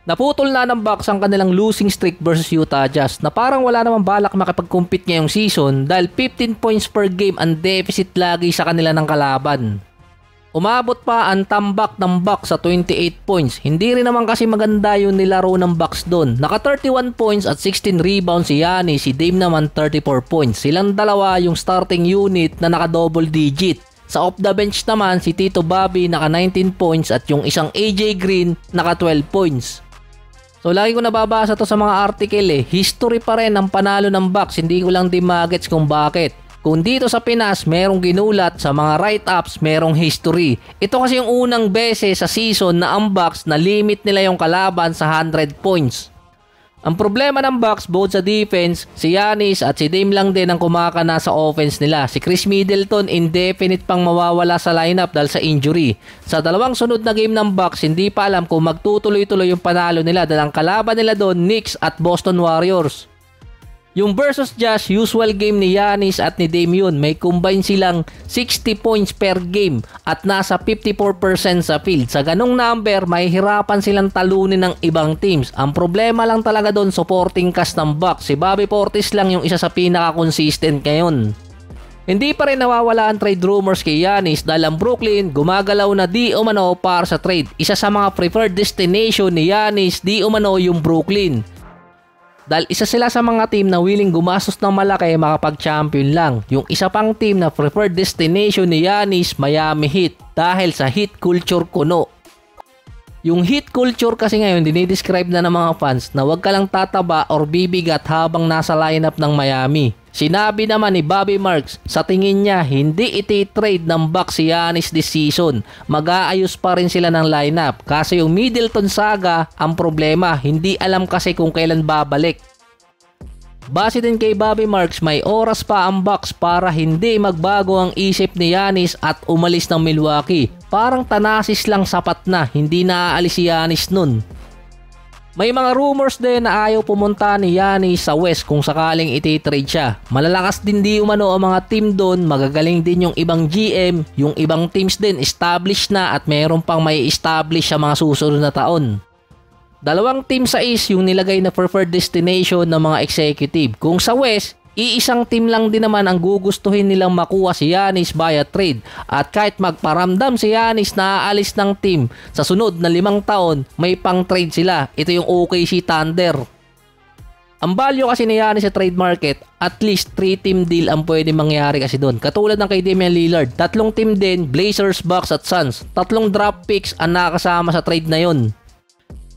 Naputol na ng Bucks ang kanilang losing streak versus Utah Jazz na parang wala namang balak makipag-compete ngayong season dahil 15 points per game ang deficit lagi sa kanila ng kalaban. Umabot pa ang tambak ng Bucks sa 28 points. Hindi rin naman kasi maganda yung nilaro ng Bucks doon. Naka 31 points at 16 rebounds si Giannis, si Dame naman 34 points. Silang dalawa yung starting unit na naka double digit. Sa off the bench naman si Tito Bobby naka 19 points at yung isang AJ Green naka 12 points. So lagi ko nababasa to sa mga article history pa rin ang panalo ng Bucks, hindi ko lang din magets kung bakit. Kung dito sa Pinas merong ginulat, sa mga write-ups merong history. Ito kasi yung unang beses sa season na ang Bucks na limit nila yung kalaban sa 100 points. Ang problema ng Bucks both sa defense, si Giannis at si Dame lang din ang kumakana sa offense nila. Si Chris Middleton indefinite pang mawawala sa lineup dahil sa injury. Sa dalawang sunod na game ng Bucks, hindi pa alam kung magtutuloy-tuloy yung panalo nila dahil ang kalaban nila doon Knicks at Boston Warriors. Yung versus Jazz, usual game ni Giannis at ni Dame yun. May combine silang 60 points per game at nasa 54% sa field. Sa ganong number, mahihirapan silang talunin ng ibang teams. Ang problema lang talaga doon, supporting cast ng Bucks. Si Bobby Portis lang yung isa sa pinaka-consistent ngayon. Hindi pa rin nawawala ang trade rumors kay Giannis dahil ang Brooklyn gumagalaw na di umano para sa trade. Isa sa mga preferred destination ni Giannis di umano yung Brooklyn. Dahil isa sila sa mga team na willing gumastos ng malaki makapag-champion lang. Yung isa pang team na preferred destination ni Giannis, Miami Heat. Dahil sa Heat culture kuno. Yung Heat culture kasi ngayon dinidescribe na ng mga fans na wag ka lang tataba or bibigat habang nasa lineup ng Miami. Sinabi naman ni Bobby Marks, sa tingin niya hindi iti-trade ng Bucks si Giannis this season. Mag-aayos pa rin sila ng lineup. Kasi yung Middleton saga ang problema, hindi alam kasi kung kailan babalik. Base din kay Bobby Marks, may oras pa ang Bucks para hindi magbago ang isip ni Giannis at umalis ng Milwaukee. Parang Thanasis lang sapat na, hindi naaalis si Giannis nun. May mga rumors din na ayaw pumunta ni Giannis sa West kung sakaling iti-trade siya. Malalakas din di umano ang mga team doon, magagaling din yung ibang GM, yung ibang teams din established na at mayroon pang may establish sa mga susunod na taon. Dalawang team sa East yung nilagay na preferred destination ng mga executive. Kung sa West, iisang team lang din naman ang gugustuhin nilang makuha si Giannis via trade. At kahit magparamdam si Giannis na aalis ng team, sa sunod na 5 taon, may pang trade sila. Ito yung OKC Thunder. Ang value kasi ni Giannis sa trade market, at least 3 team deal ang pwede mangyari kasi doon. Katulad ng kay Damian Lillard, 3 team din, Blazers, Bucks at Suns. 3 draft picks ang nakasama sa trade na yon.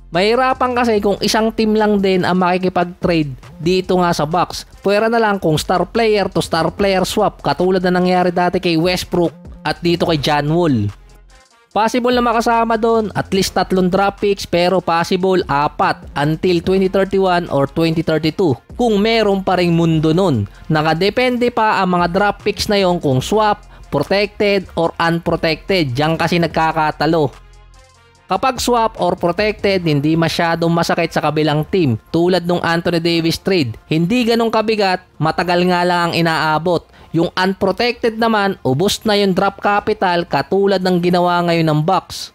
Mahirapan kasi kung isang team lang din ang makikipag-trade dito nga sa Bucks. Pwera na lang kung star player to star player swap katulad na nangyari dati kay Westbrook at dito kay John Wall. Possible na makasama doon at least 3 draft picks pero possible 4 until 2031 or 2032 kung meron pa ring mundo nun. Nakadepende pa ang mga draft picks na yon kung swap, protected or unprotected. Diyan kasi nagkakatalo. Kapag swap or protected, hindi masyadong masakit sa kabilang team. Tulad nung Anthony Davis trade, hindi ganong kabigat, matagal nga lang ang inaabot. Yung unprotected naman, ubos na yung drop capital katulad ng ginawa ngayon ng Bucks.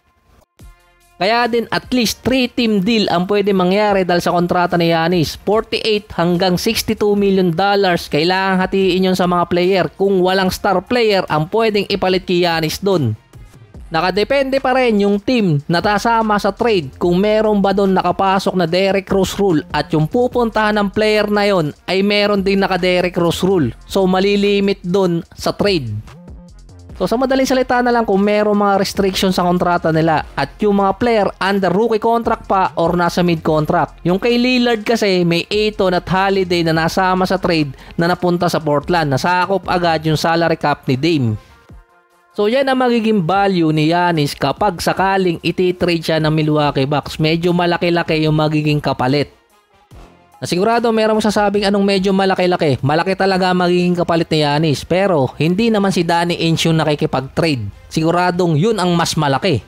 Kaya din at least 3 team deal ang pwede mangyari dahil sa kontrata ni Giannis. 48 hanggang $62 million kailangan hatiin yun sa mga player kung walang star player ang pwedeng ipalit kay Giannis doon. Nakadepende pa rin yung team na tasama sa trade kung meron ba doon nakapasok na Derrick Rose rule at yung pupuntahan ng player na yon ay meron din naka Derrick Rose rule. So malilimit doon sa trade. So sa madaling salita na lang kung meron mga restrictions sa kontrata nila at yung mga player under rookie contract pa or nasa mid contract. Yung kay Lillard kasi may Ayton at Holiday na nasama sa trade na napunta sa Portland. Nasakop agad yung salary cap ni Dame. So yan ang magiging value ni Giannis kapag sakaling iti-trade siya ng Milwaukee Bucks. Medyo malaki-laki yung magiging kapalit. Nasigurado meron masasabing anong medyo malaki-laki. Malaki talaga magiging kapalit ni Giannis. Pero hindi naman si Danny Ainge yung nakikipag-trade. Siguradong yun ang mas malaki.